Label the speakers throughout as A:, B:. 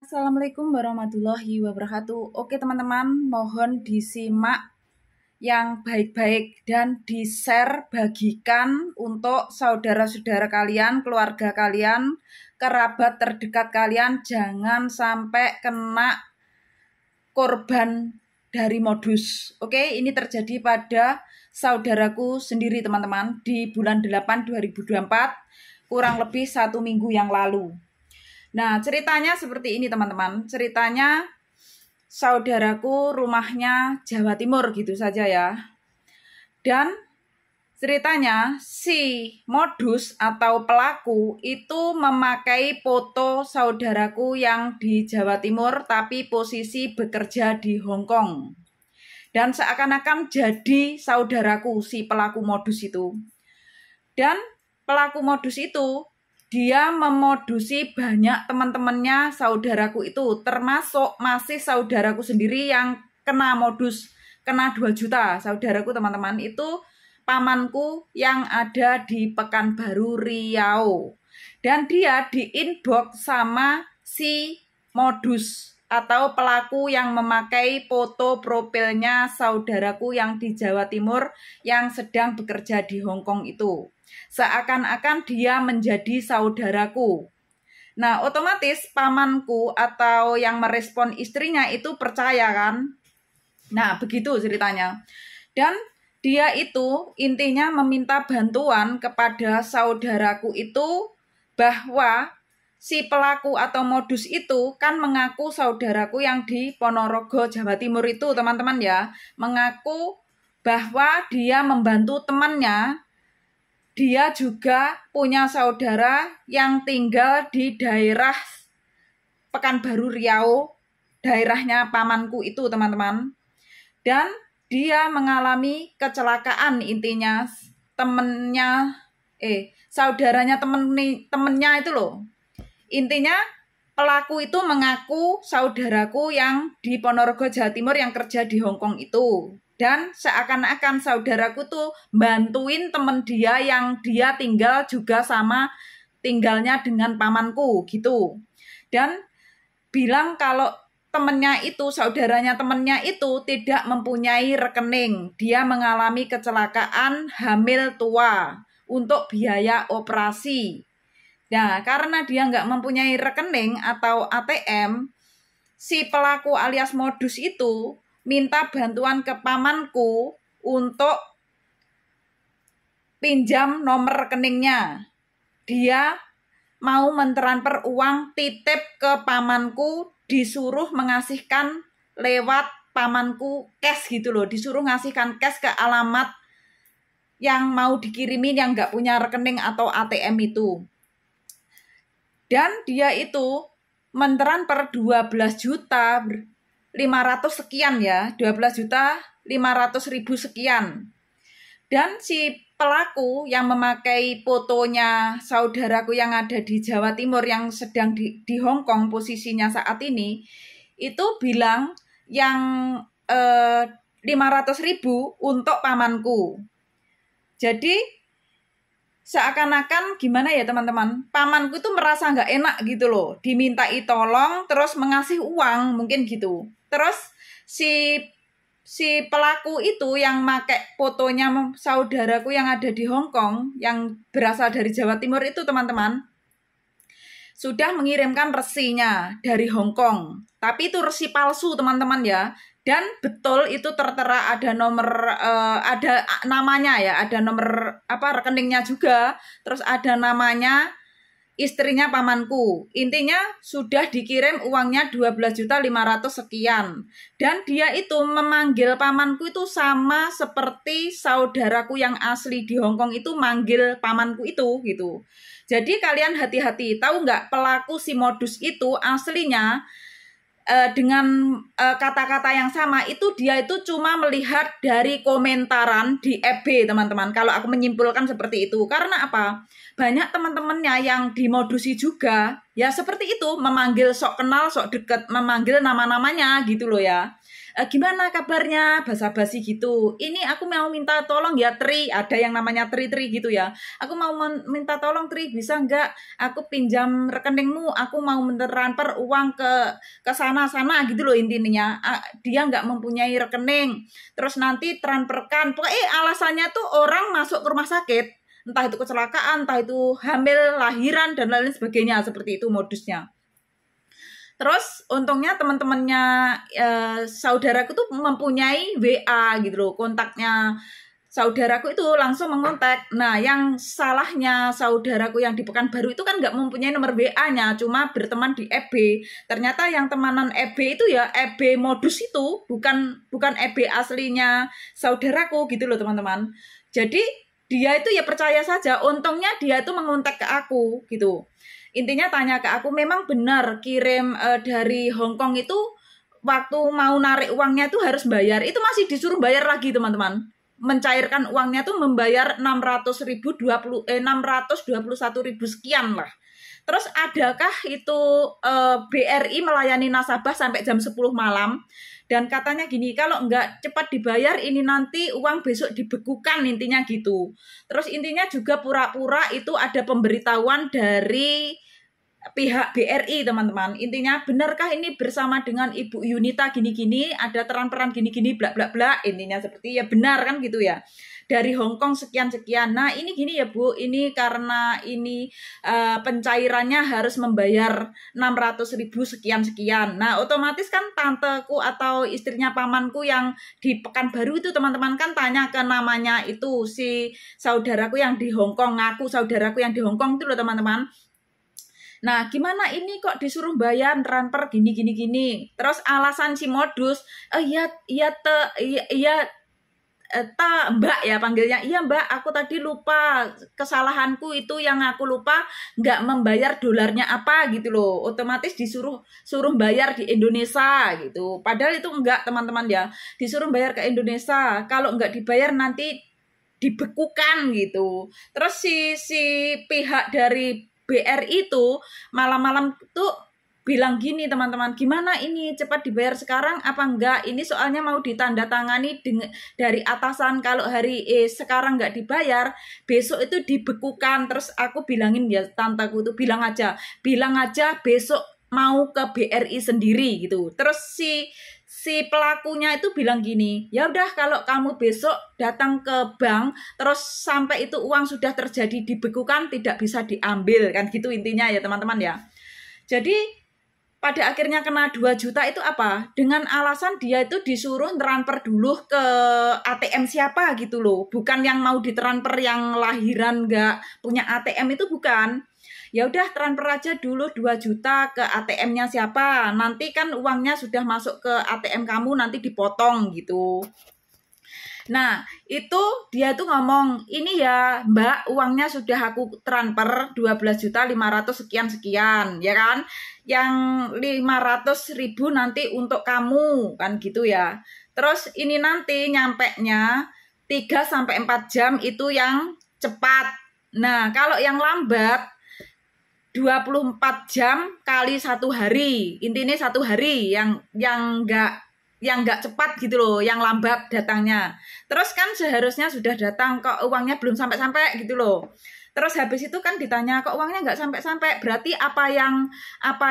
A: Assalamualaikum warahmatullahi wabarakatuh. Oke teman-teman, mohon disimak yang baik-baik dan di-share, bagikan untuk saudara-saudara kalian, keluarga kalian, kerabat terdekat kalian. Jangan sampai kena korban dari modus. Oke, ini terjadi pada saudaraku sendiri teman-teman di bulan 8 2024, kurang lebih 1 minggu yang lalu. Nah, ceritanya seperti ini teman-teman. Ceritanya saudaraku rumahnya Jawa Timur gitu saja ya. Dan ceritanya si modus atau pelaku itu memakai foto saudaraku yang di Jawa Timur tapi posisi bekerja di Hong Kong. Dan seakan-akan jadi saudaraku si pelaku modus itu. Dan pelaku modus itu dia memodusi banyak teman-temannya saudaraku itu, termasuk masih saudaraku sendiri yang kena modus, kena 2 juta. Saudaraku teman-teman itu pamanku yang ada di Pekanbaru Riau. Dan dia di-inbox sama si modus atau pelaku yang memakai foto profilnya saudaraku yang di Jawa Timur yang sedang bekerja di Hong Kong itu. Seakan-akan dia menjadi saudaraku. Nah, otomatis pamanku atau yang merespon istrinya itu percaya kan? Nah, begitu ceritanya. Dan dia itu intinya meminta bantuan kepada saudaraku itu bahwa si pelaku atau modus itu kan mengaku saudaraku yang di Ponorogo, Jawa Timur itu teman-teman ya. Mengaku bahwa dia membantu temannya. Dia juga punya saudara yang tinggal di daerah Pekanbaru Riau, daerahnya pamanku itu teman-teman. Dan dia mengalami kecelakaan intinya, saudaranya temennya itu loh. Intinya pelaku itu mengaku saudaraku yang di Ponorogo, Jawa Timur yang kerja di Hong Kong itu. Dan seakan-akan saudaraku tuh bantuin temen dia yang dia tinggal juga sama tinggalnya dengan pamanku gitu. Dan bilang kalau temennya itu, saudaranya temennya itu tidak mempunyai rekening. Dia mengalami kecelakaan hamil tua untuk biaya operasi. Nah, karena dia nggak mempunyai rekening atau ATM, si pelaku alias modus itu minta bantuan ke pamanku untuk pinjam nomor rekeningnya. Dia mau mentransfer uang titip ke pamanku, disuruh mengasihkan lewat pamanku cash gitu loh. Disuruh ngasihkan cash ke alamat yang mau dikirimin yang nggak punya rekening atau ATM itu. Dan dia itu mentransfer 12 juta 500 sekian ya, 12.500.000 sekian. Dan si pelaku yang memakai fotonya saudaraku yang ada di Jawa Timur yang sedang di Hong Kong posisinya saat ini, itu bilang yang 500.000 untuk pamanku. Jadi seakan-akan gimana ya teman-teman, pamanku itu merasa nggak enak gitu loh, dimintai tolong terus mengasih uang mungkin gitu. Terus si pelaku itu yang pakai fotonya saudaraku yang ada di Hong Kong yang berasal dari Jawa Timur itu teman-teman sudah mengirimkan resinya dari Hong Kong. Tapi itu resi palsu teman-teman ya. Dan betul itu tertera ada nomor ada namanya ya, ada nomor rekeningnya juga, terus ada namanya istrinya pamanku. Intinya sudah dikirim uangnya 12.500.000 sekian. Dan dia itu memanggil pamanku itu sama seperti saudaraku yang asli di Hong Kong itu manggil pamanku itu gitu. Jadi kalian hati-hati, tahu nggak pelaku si modus itu aslinya dengan kata-kata yang sama itu dia itu cuma melihat dari komentaran di FB teman-teman. Kalau aku menyimpulkan seperti itu, karena apa? Banyak teman-temannya yang dimodusi juga ya seperti itu, memanggil sok kenal sok deket, memanggil nama-namanya gitu loh ya. Gimana kabarnya, basa-basi gitu. Ini aku mau minta tolong ya Tri, ada yang namanya Tri gitu ya. Aku mau minta tolong Tri, bisa nggak aku pinjam rekeningmu, aku mau mentransfer uang ke sana gitu loh intinya. Dia nggak mempunyai rekening, terus nanti transferkan. Pokoknya alasannya tuh orang masuk ke rumah sakit, entah itu kecelakaan, entah itu hamil, lahiran, dan lain sebagainya, seperti itu modusnya. Terus untungnya teman-temannya saudaraku tuh mempunyai WA gitu loh, kontaknya saudaraku itu langsung mengontak. Nah, yang salahnya saudaraku yang di Pekanbaru itu kan nggak mempunyai nomor WA-nya, cuma berteman di FB. Ternyata yang temanan FB itu ya FB modus itu, bukan FB aslinya saudaraku gitu loh teman-teman. Jadi dia itu ya percaya saja, untungnya dia itu mengontak ke aku gitu. Intinya tanya ke aku, memang benar kirim dari Hong Kong itu waktu mau narik uangnya itu harus bayar. Itu masih disuruh bayar lagi teman-teman. Mencairkan uangnya tuh membayar 621.000 sekian lah. Terus adakah itu BRI melayani nasabah sampai jam 10 malam? Dan katanya gini, kalau enggak cepat dibayar ini nanti uang besok dibekukan, intinya gitu. Terus intinya juga pura-pura itu ada pemberitahuan dari pihak BRI teman-teman. Intinya benarkah ini bersama dengan Ibu Yunita gini-gini, ada transferan gini-gini bla bla bla, intinya seperti ya benar kan gitu ya. Dari Hong Kong sekian-sekian. Nah, ini gini ya Bu, ini karena ini pencairannya harus membayar 600.000 sekian-sekian. Nah, otomatis kan tanteku atau istrinya pamanku yang di Pekanbaru itu teman-teman kan tanya ke namanya itu si saudaraku yang di Hong Kong, ngaku saudaraku yang di Hong Kong itu loh teman-teman. Nah, gimana ini kok disuruh bayar transfer gini. Terus alasan si modus, Mbak ya panggilnya, iya Mbak, aku tadi lupa, kesalahanku itu yang aku lupa nggak membayar dolarnya apa gitu loh, otomatis suruh bayar di Indonesia gitu, padahal itu enggak teman-teman ya, disuruh bayar ke Indonesia, kalau nggak dibayar nanti dibekukan gitu. Terus si pihak dari BRI itu malam-malam tuh bilang gini teman-teman, gimana ini cepat dibayar sekarang apa enggak, ini soalnya mau ditandatangani dari atasan, kalau hari sekarang nggak dibayar besok itu dibekukan. Terus aku bilangin ya tantaku tuh bilang aja besok mau ke BRI sendiri gitu. Terus si pelakunya itu bilang gini, ya udah kalau kamu besok datang ke bank terus sampai itu uang sudah terjadi dibekukan tidak bisa diambil kan gitu intinya ya teman-teman ya. Jadi pada akhirnya kena 2 juta itu apa? Dengan alasan dia itu disuruh transfer dulu ke ATM siapa gitu loh. Bukan yang mau ditransfer yang lahiran nggak punya ATM itu bukan. Ya udah transfer aja dulu 2 juta ke ATM-nya siapa. Nanti kan uangnya sudah masuk ke ATM kamu nanti dipotong gitu. Nah, itu dia tuh ngomong, ini ya Mbak, uangnya sudah aku transfer 12.500.000 sekian, ya kan? Yang 500.000 nanti untuk kamu, kan gitu ya. Terus ini nanti nyampenya 3-4 jam itu yang cepat. Nah, kalau yang lambat 24 jam kali 1 hari. Intinya 1 hari yang nggak cepat gitu loh, yang lambat datangnya. Terus kan seharusnya sudah datang kok uangnya belum sampai-sampai gitu loh. Terus habis itu kan ditanya kok uangnya nggak sampai-sampai, berarti apa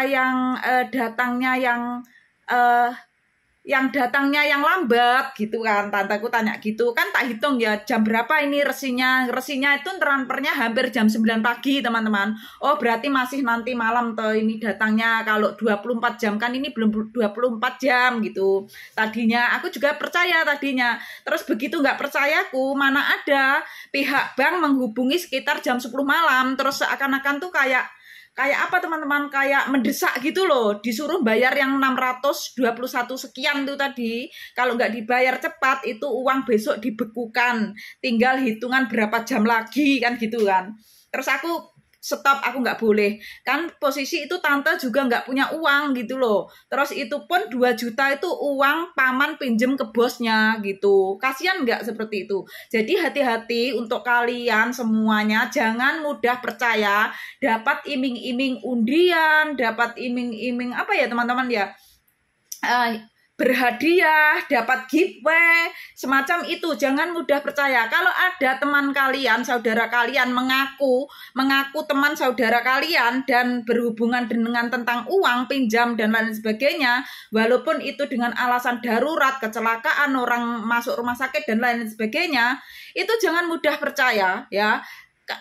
A: yang datangnya yang datangnya yang lambat gitu kan. Tanteku tanya gitu kan, tak hitung ya jam berapa ini resinya itu transfernya hampir jam 9 pagi teman-teman. Oh berarti masih nanti malam tuh ini datangnya, kalau 24 jam kan ini belum 24 jam gitu. Tadinya aku juga percaya tadinya, terus begitu nggak percayaku, mana ada pihak bank menghubungi sekitar jam 10 malam, terus seakan-akan tuh kayak apa teman-teman, kayak mendesak gitu loh, disuruh bayar yang 621 sekian tuh tadi. Kalau nggak dibayar cepat itu uang besok dibekukan, tinggal hitungan berapa jam lagi kan gitu kan. Terus aku stop, aku nggak boleh kan, posisi itu tante juga nggak punya uang gitu loh. Terus itu pun 2 juta itu uang paman pinjem ke bosnya gitu, kasihan nggak seperti itu. Jadi hati-hati untuk kalian semuanya, jangan mudah percaya dapat iming-iming undian, dapat iming-iming apa ya teman-teman ya, berhadiah, dapat giveaway, semacam itu. Jangan mudah percaya. Kalau ada teman kalian, saudara kalian mengaku teman saudara kalian dan berhubungan dengan tentang uang, pinjam dan lain sebagainya, walaupun itu dengan alasan darurat, kecelakaan, orang masuk rumah sakit dan lain sebagainya, itu jangan mudah percaya ya.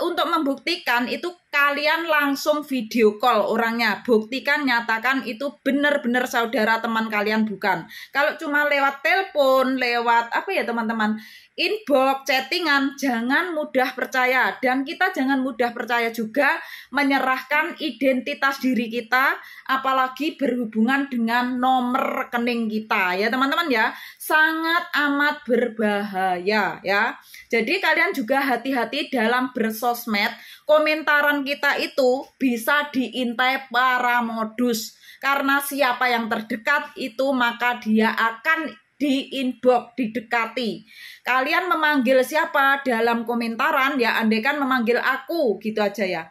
A: Untuk membuktikan itu kalian langsung video call orangnya, buktikan, nyatakan itu benar-benar saudara teman kalian bukan. Kalau cuma lewat telepon, lewat apa ya teman-teman, inbox, chattingan, jangan mudah percaya. Dan kita jangan mudah percaya juga menyerahkan identitas diri kita, apalagi berhubungan dengan nomor rekening kita ya teman-teman ya. Sangat amat berbahaya ya. Jadi kalian juga hati-hati dalam bersosmed. Komentaran kita itu bisa diintai para modus. Karena siapa yang terdekat itu maka dia akan di-inbox, didekati. Kalian memanggil siapa dalam komentaran ya, andaikan memanggil aku gitu aja ya.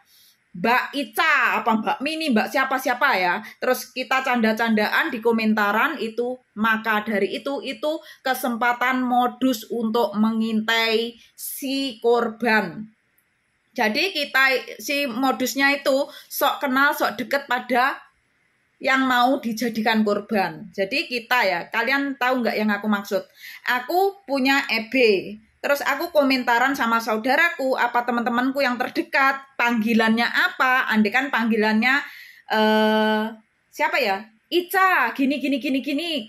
A: Mbak Ica, apa Mbak Mini, Mbak siapa-siapa ya. Terus kita canda-candaan di komentaran itu, maka dari itu kesempatan modus untuk mengintai si korban. Jadi si modusnya itu sok kenal, sok deket pada yang mau dijadikan korban. Jadi kita ya, kalian tahu nggak yang aku maksud? Aku punya EB. Terus aku komentaran sama saudaraku, apa teman-temanku yang terdekat, panggilannya apa, andaikan panggilannya siapa ya? Ica, gini,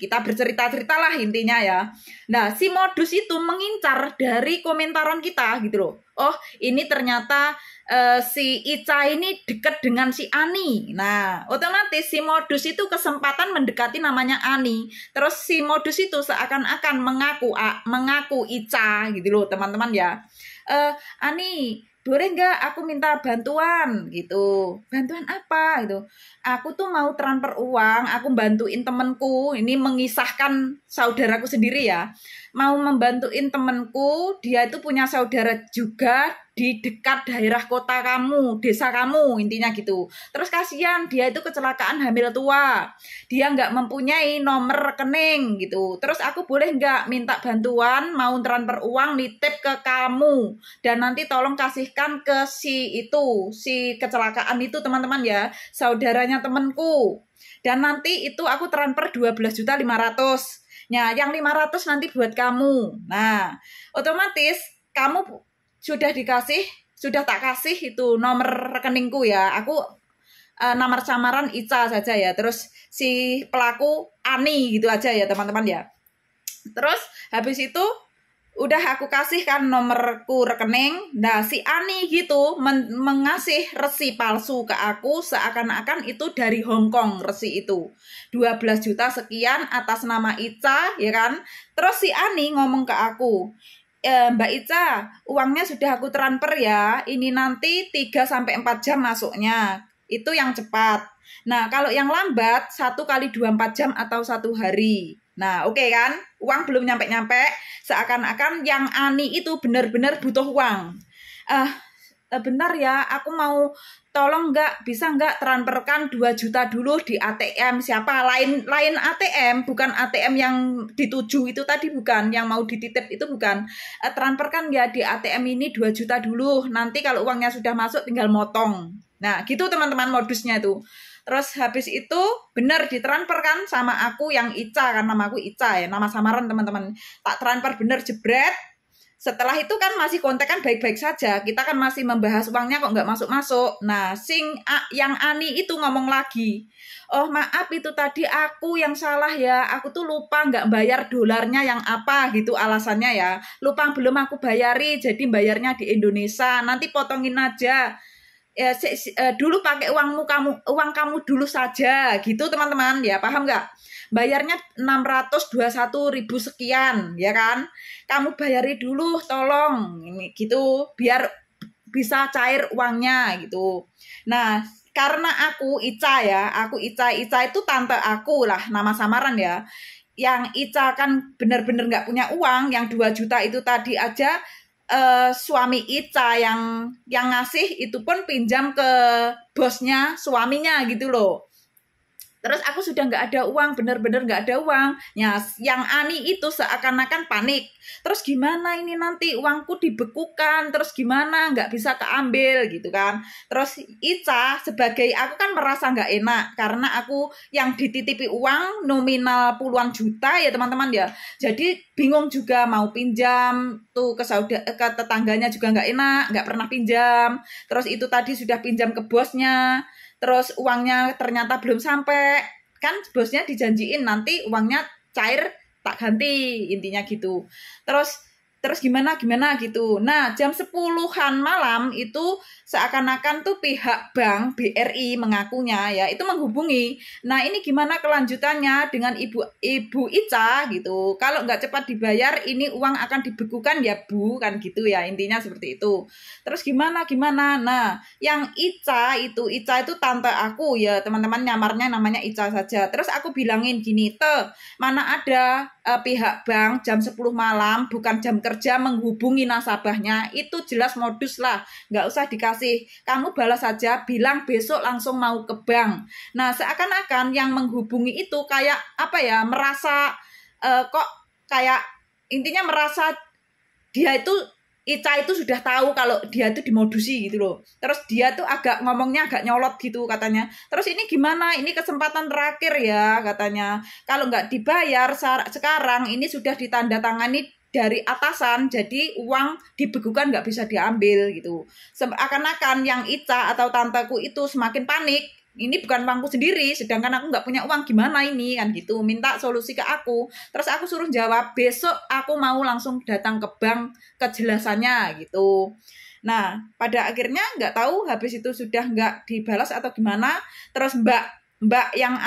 A: kita bercerita-cerita lah intinya ya. Nah, si modus itu mengincar dari komentaran kita gitu loh. Oh, ini ternyata si Ica ini dekat dengan si Ani. Nah, otomatis si modus itu kesempatan mendekati namanya Ani. Terus si modus itu seakan-akan mengaku Ica gitu loh teman-teman ya. Ani, boleh nggak aku minta bantuan gitu. Bantuan apa gitu. Aku tuh mau transfer uang, aku bantuin temenku. Ini mengisahkan saudaraku sendiri ya. Mau membantuin temenku, dia itu punya saudara juga di dekat daerah kota kamu, desa kamu, intinya gitu. Terus kasihan, dia itu kecelakaan hamil tua. Dia nggak mempunyai nomor rekening gitu. Terus aku boleh nggak minta bantuan, mau transfer uang, nitip ke kamu. Dan nanti tolong kasihkan ke si kecelakaan itu teman-teman ya, saudaranya temenku. Dan nanti itu aku transfer 12.500.000. Nah, yang 500 nanti buat kamu. Nah, otomatis kamu sudah tak kasih itu nomor rekeningku ya. Aku nomor samaran Ica saja ya. Terus si pelaku Ani gitu aja ya teman-teman ya. Terus habis itu udah aku kasihkan nomorku rekening. Nah, si Ani gitu mengasih resi palsu ke aku seakan-akan itu dari Hong Kong resi itu. 12 juta sekian atas nama Ica, ya kan? Terus si Ani ngomong ke aku, Mbak Ica, uangnya sudah aku transfer ya. Ini nanti 3-4 jam masuknya. Itu yang cepat. Nah, kalau yang lambat 1 kali 24 jam atau 1 hari. Nah, oke kan? Uang belum nyampe-nyampe, seakan-akan yang Ani itu benar-benar butuh uang. Bentar ya, aku mau tolong bisa nggak transferkan 2 juta dulu di ATM siapa? Lain ATM, bukan ATM yang dituju itu tadi, bukan. Yang mau dititip itu bukan. Transferkan ya di ATM ini 2 juta dulu. Nanti kalau uangnya sudah masuk tinggal motong. Nah, gitu teman-teman modusnya itu. Terus habis itu benar ditransfer kan sama aku yang Ica, kan nama aku Ica ya, nama samaran teman-teman. Tak transfer bener jebret. Setelah itu kan masih kontak kan baik-baik saja. Kita kan masih membahas uangnya kok nggak masuk-masuk. Nah, yang Ani itu ngomong lagi. Oh maaf itu tadi aku yang salah ya. Aku tuh lupa nggak bayar dolarnya yang apa gitu alasannya ya. Lupa belum aku bayari jadi bayarnya di Indonesia. Nanti potongin aja. Ya, dulu pakai uang kamu dulu saja gitu teman-teman ya, paham nggak? Bayarnya 621.000 sekian ya kan, kamu bayari dulu tolong ini gitu biar bisa cair uangnya gitu. Nah, karena aku Ica ya, Ica itu tante aku lah, nama samaran ya. Yang Ica kan bener-bener nggak punya uang, yang 2 juta itu tadi aja suami Ica yang ngasih itu pun pinjam ke bosnya suaminya gitu loh. Terus aku sudah nggak ada uang, bener-bener nggak ada uang. Ya, yang Ani itu seakan-akan panik. Terus gimana ini nanti uangku dibekukan, terus gimana nggak bisa keambil gitu kan. Terus Ica sebagai aku kan merasa nggak enak karena aku yang dititipi uang nominal puluhan juta ya teman-teman ya. Jadi bingung juga mau pinjam tuh ke ke tetangganya juga nggak enak, nggak pernah pinjam. Terus itu tadi sudah pinjam ke bosnya. Terus uangnya ternyata belum sampai, kan bosnya dijanjiin nanti uangnya cair tak ganti, intinya gitu. Terus gimana gitu. Nah, jam 10-an malam itu seakan-akan tuh pihak bank BRI mengakunya ya itu menghubungi. Nah, ini gimana kelanjutannya dengan Ibu Ica gitu. Kalau nggak cepat dibayar ini uang akan dibekukan ya Bu, kan gitu ya, intinya seperti itu. Terus gimana? Nah, yang Ica itu tante aku ya teman-teman, nyamarnya namanya Ica saja. Terus aku bilangin gini, mana ada pihak bank jam 10 malam bukan jam kerja menghubungi nasabahnya, itu jelas modus lah, nggak usah dikasih, kamu balas saja bilang besok langsung mau ke bank. Nah, seakan-akan yang menghubungi itu kayak apa ya, merasa kok kayak intinya merasa dia itu Ica itu sudah tahu kalau dia itu dimodusi gitu loh. Terus dia tuh ngomongnya agak nyolot gitu katanya. Terus ini gimana? Ini kesempatan terakhir ya katanya. Kalau nggak dibayar sekarang ini sudah ditandatangani dari atasan, jadi uang dibekukan nggak bisa diambil gitu. Seakan-akan yang Ica atau tanteku itu semakin panik. Ini bukan uangku sendiri, sedangkan aku nggak punya uang, gimana ini kan gitu, minta solusi ke aku. Terus aku suruh jawab besok aku mau langsung datang ke bank kejelasannya gitu. Nah, pada akhirnya nggak tahu habis itu sudah nggak dibalas atau gimana. Terus mbakku yang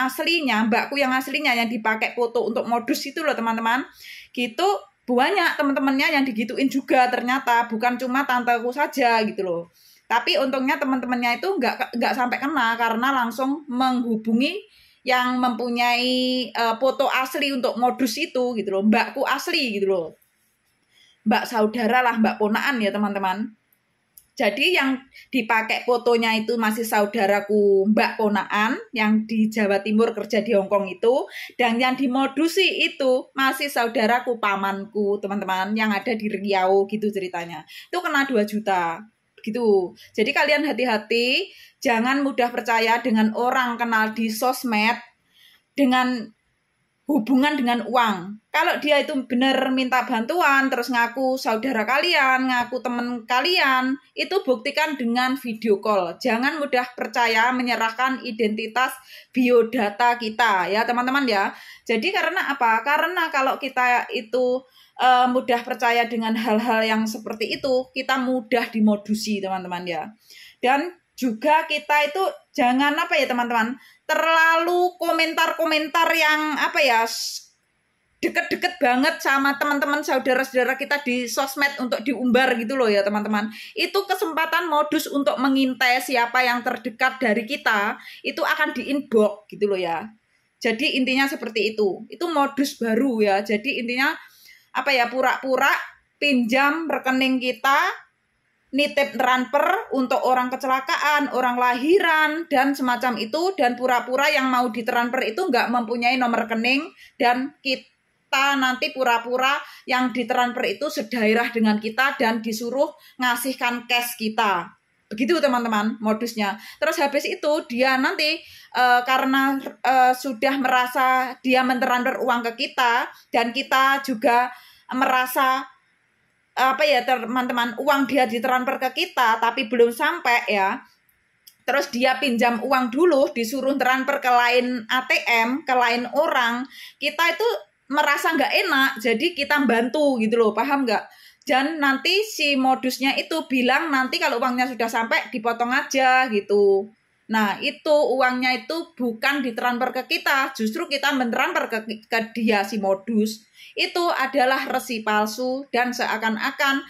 A: aslinya yang dipakai foto untuk modus itu loh teman-teman, gitu banyak teman-temannya yang digituin juga ternyata, bukan cuma tanteku saja gitu loh. Tapi untungnya teman-temannya itu nggak sampai kena karena langsung menghubungi yang mempunyai foto asli untuk modus itu gitu loh, mbakku asli gitu loh, mbak saudara lah, mbak ponaan ya teman-teman. Jadi yang dipakai fotonya itu masih saudaraku mbak ponaan yang di Jawa Timur kerja di Hongkong itu, dan yang dimodusi itu masih saudaraku pamanku teman-teman yang ada di Riau gitu ceritanya. Itu kena 2 juta. Gitu. Jadi kalian hati-hati, jangan mudah percaya dengan orang kenal di sosmed dengan hubungan dengan uang. Kalau dia itu benar minta bantuan, terus ngaku saudara kalian, ngaku teman kalian, itu buktikan dengan video call. Jangan mudah percaya menyerahkan identitas biodata kita ya teman-teman ya. Jadi karena apa? Karena kalau kita itu mudah percaya dengan hal-hal yang seperti itu, kita mudah dimodusi teman-teman ya. Dan juga kita itu jangan apa ya teman-teman, terlalu komentar-komentar yang apa ya, deket-deket banget sama teman-teman saudara-saudara kita di sosmed untuk diumbar gitu loh ya teman-teman. Itu kesempatan modus untuk mengintai siapa yang terdekat dari kita, itu akan di-inbox gitu loh ya. Jadi intinya seperti itu. Itu modus baru ya. Jadi intinya apa ya, pura-pura pinjam rekening kita, nitip transfer untuk orang kecelakaan, orang lahiran, dan semacam itu, dan pura-pura yang mau ditransfer itu nggak mempunyai nomor rekening, dan kita nanti pura-pura yang ditransfer itu sedaerah dengan kita dan disuruh ngasihkan cash kita. Begitu teman-teman modusnya. Terus habis itu dia nanti karena sudah merasa dia mentransfer uang ke kita, dan kita juga merasa apa ya teman-teman, uang dia ditransfer ke kita tapi belum sampai ya. Terus dia pinjam uang dulu, disuruh transfer ke lain ATM, ke lain orang, kita itu merasa nggak enak, jadi kita bantu gitu loh, paham nggak? Dan nanti si modusnya itu bilang nanti kalau uangnya sudah sampai dipotong aja gitu. Nah itu uangnya itu bukan ditransfer ke kita, justru kita mentransfer ke dia si modus. Itu adalah resi palsu dan seakan-akan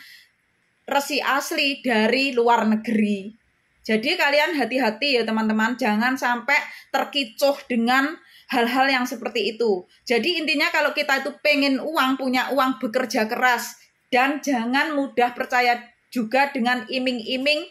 A: resi asli dari luar negeri. Jadi kalian hati-hati ya teman-teman, jangan sampai terkecoh dengan hal-hal yang seperti itu. Jadi intinya kalau kita itu pengen uang, punya uang, bekerja keras, dan jangan mudah percaya juga dengan iming-iming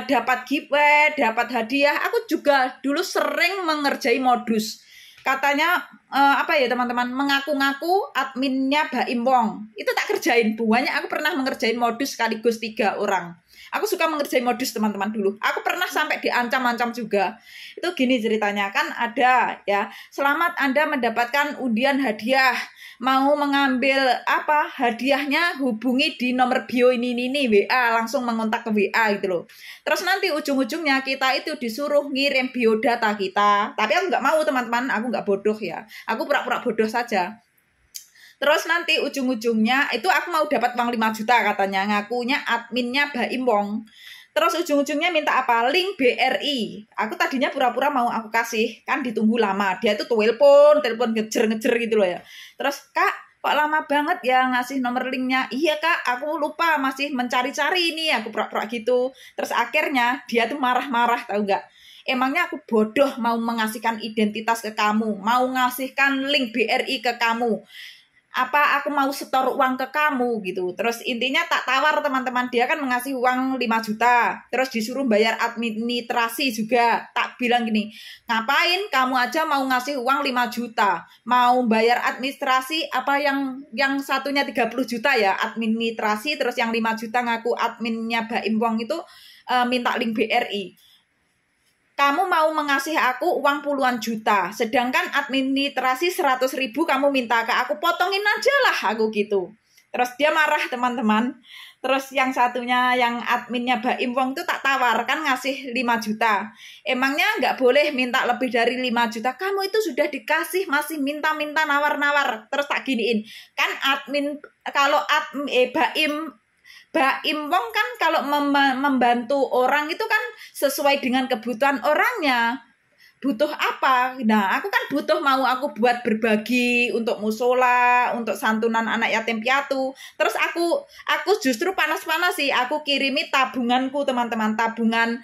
A: dapat giveaway, dapat hadiah. Aku juga dulu sering mengerjai modus. katanya apa ya teman-teman, mengaku-ngaku adminnya Baim Wong. Itu tak kerjain, banyak aku pernah mengerjain modus sekaligus 3 orang. Aku suka mengerjain modus teman-teman dulu. Aku pernah sampai diancam-ancam juga. Itu gini ceritanya, kan ada ya, selamat Anda mendapatkan undian hadiah. Mau mengambil apa hadiahnya, hubungi di nomor bio ini WA, langsung mengontak ke WA gitu loh. Terus nanti ujung-ujungnya kita itu disuruh ngirim biodata kita. Tapi aku nggak mau teman-teman, aku nggak bodoh ya. Aku pura-pura bodoh saja. Terus nanti ujung-ujungnya itu aku mau dapat uang 5 juta katanya, ngakunya adminnya Baim Wong. Terus ujung-ujungnya minta apa? Link BRI. Aku tadinya pura-pura mau aku kasih, kan ditunggu lama. Dia tuh telepon ngejer-ngejer gitu loh ya. Terus, Kak, kok lama banget ya ngasih nomor linknya? Iya Kak, aku lupa, masih mencari-cari ini, aku pura-pura gitu. Terus akhirnya dia tuh marah-marah, tahu nggak? Emangnya aku bodoh mau mengasihkan identitas ke kamu, mau ngasihkan link BRI ke kamu, apa aku mau setor uang ke kamu gitu. Terus intinya tak tawar teman-teman, dia kan mengasih uang 5 juta, terus disuruh bayar administrasi juga. Tak bilang gini, ngapain kamu aja mau ngasih uang 5 juta, mau bayar administrasi apa yang satunya 30 juta ya administrasi, terus yang 5 juta ngaku adminnya Baim Wong itu minta link BRI. Kamu mau mengasih aku uang puluhan juta, sedangkan administrasi 100.000 kamu minta ke aku, potongin aja lah aku gitu. Terus dia marah teman-teman. Terus yang satunya yang adminnya Baim Wong itu tak tawar, kan ngasih 5 juta. Emangnya nggak boleh minta lebih dari 5 juta? Kamu itu sudah dikasih masih minta-minta nawar-nawar. Terus tak giniin, kan admin kalau Baim Wong kan kalau membantu orang itu kan sesuai dengan kebutuhan orangnya. Butuh apa? Nah, aku kan butuh, mau aku buat berbagi untuk musola, untuk santunan anak yatim piatu. Terus aku justru panas-panas sih, aku kirimi tabunganku teman-teman, tabungan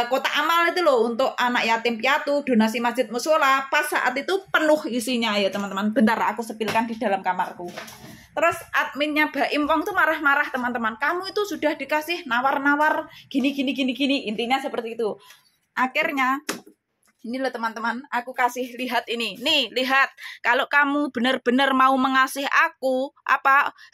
A: kotak amal itu loh untuk anak yatim piatu, donasi masjid musola. Pas saat itu penuh isinya ya teman-teman. Bentar aku sepilkan di dalam kamarku. Terus adminnya Baim Wong tuh marah-marah teman-teman. Kamu itu sudah dikasih nawar-nawar gini. Intinya seperti itu. Akhirnya ini loh teman-teman, aku kasih lihat ini. Nih, lihat. Kalau kamu benar-benar mau mengasih aku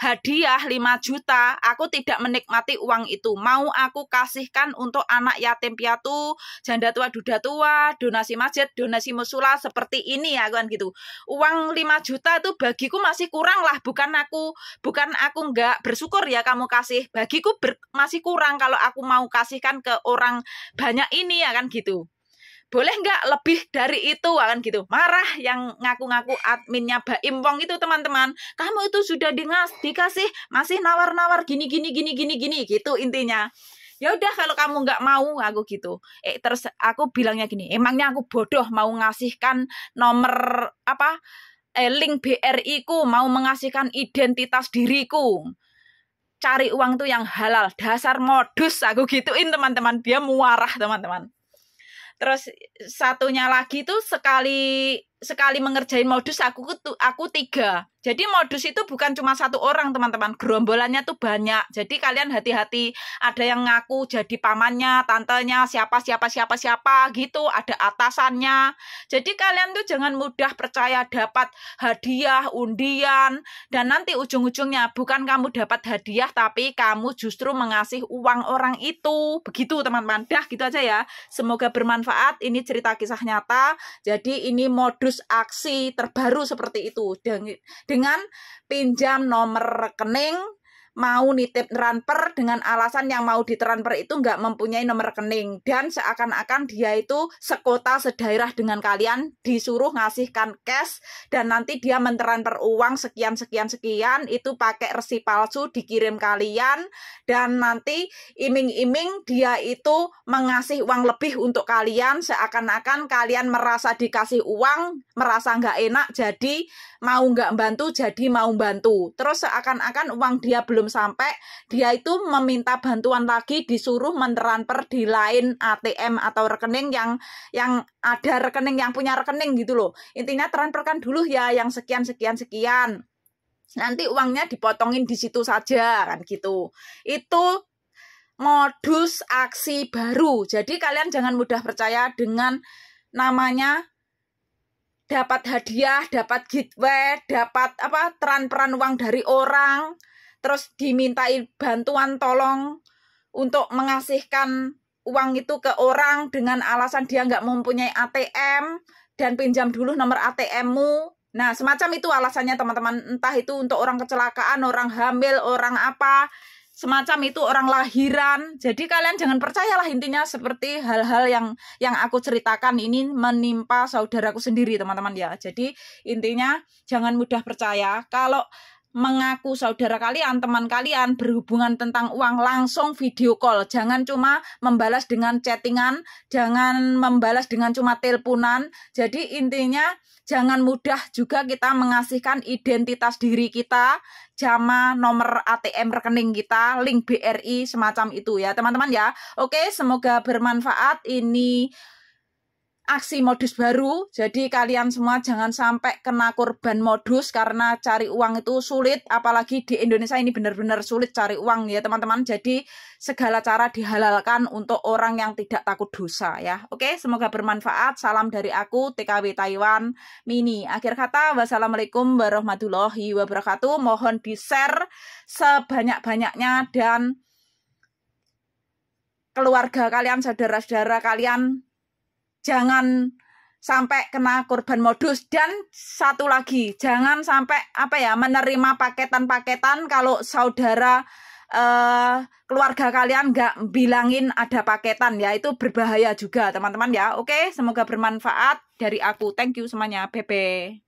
A: hadiah 5 juta, aku tidak menikmati uang itu. Mau aku kasihkan untuk anak yatim piatu, janda tua, duda tua, donasi masjid, donasi musula seperti ini ya kan gitu. Uang 5 juta itu bagiku masih kurang lah, bukan aku nggak bersyukur ya kamu kasih. Bagiku masih kurang kalau aku mau kasihkan ke orang banyak ini ya kan gitu. Boleh nggak lebih dari itu kan gitu. Marah yang ngaku-ngaku adminnya Baim Wong itu teman-teman. Kamu itu sudah dikasih masih nawar-nawar gini gitu intinya. Ya udah kalau kamu nggak mau, aku gitu. Terus aku bilangnya gini, emangnya aku bodoh mau ngasihkan nomor link BRI ku, mau mengasihkan identitas diriku. Cari uang tuh yang halal, dasar modus, aku gituin teman-teman. Dia marah teman-teman. Terus satunya lagi tuh sekali mengerjain modus aku 3. Jadi modus itu bukan cuma 1 orang teman-teman, gerombolannya tuh banyak. Jadi kalian hati-hati, ada yang ngaku jadi pamannya, tantenya, siapa gitu, ada atasannya. Jadi kalian tuh jangan mudah percaya dapat hadiah, undian, dan nanti ujung-ujungnya bukan kamu dapat hadiah, tapi kamu justru mengasih uang orang itu. Begitu teman-teman. Dah gitu aja ya. Semoga bermanfaat. Ini cerita kisah nyata. Jadi ini modus aksi terbaru seperti itu. Dengan pinjam nomor rekening, mau nitip transfer dengan alasan yang mau ditransfer itu nggak mempunyai nomor rekening, dan seakan-akan dia itu sekota sedaerah dengan kalian, disuruh ngasihkan cash, dan nanti dia mentransfer uang sekian itu pakai resi palsu dikirim kalian, dan nanti iming-iming dia itu mengasih uang lebih untuk kalian, seakan-akan kalian merasa dikasih uang, merasa nggak enak, jadi mau nggak bantu, jadi mau bantu. Terus seakan-akan uang dia belum sampai, dia itu meminta bantuan lagi, disuruh mentransfer di lain ATM atau rekening yang ada rekening, yang punya rekening gitu loh. Intinya transferkan dulu ya yang sekian. Nanti uangnya dipotongin di situ saja kan gitu. Itu modus aksi baru. Jadi kalian jangan mudah percaya dengan namanya dapat hadiah, dapat giveaway, dapat transferan uang dari orang, terus dimintai bantuan tolong untuk mengasihkan uang itu ke orang dengan alasan dia nggak mempunyai ATM dan pinjam dulu nomor ATM-mu. Nah, semacam itu alasannya teman-teman. Entah itu untuk orang kecelakaan, orang hamil, orang apa, semacam itu, orang lahiran. Jadi kalian jangan percayalah, intinya seperti hal-hal yang aku ceritakan ini menimpa saudaraku sendiri teman-teman ya. Jadi intinya jangan mudah percaya. Kalau mengaku saudara kalian, teman kalian berhubungan tentang uang, langsung video call. Jangan cuma membalas dengan chattingan, jangan membalas dengan cuma teleponan. Jadi intinya jangan mudah juga kita mengasihkan identitas diri kita, sama nomor ATM rekening kita, link BRI, semacam itu ya teman-teman ya. Oke, semoga bermanfaat. Ini aksi modus baru, jadi kalian semua jangan sampai kena korban modus, karena cari uang itu sulit, apalagi di Indonesia ini benar-benar sulit cari uang ya teman-teman. Jadi segala cara dihalalkan untuk orang yang tidak takut dosa ya. Oke, semoga bermanfaat. Salam dari aku, TKW Taiwan Mini. Akhir kata, wassalamualaikum warahmatullahi wabarakatuh. Mohon di-share sebanyak-banyaknya, dan keluarga kalian, saudara-saudara kalian jangan sampai kena korban modus. Dan satu lagi, jangan sampai menerima paketan-paketan kalau saudara keluarga kalian nggak bilangin ada paketan ya, itu berbahaya juga teman-teman ya. Oke, semoga bermanfaat dari aku. Thank you semuanya. Bye-bye.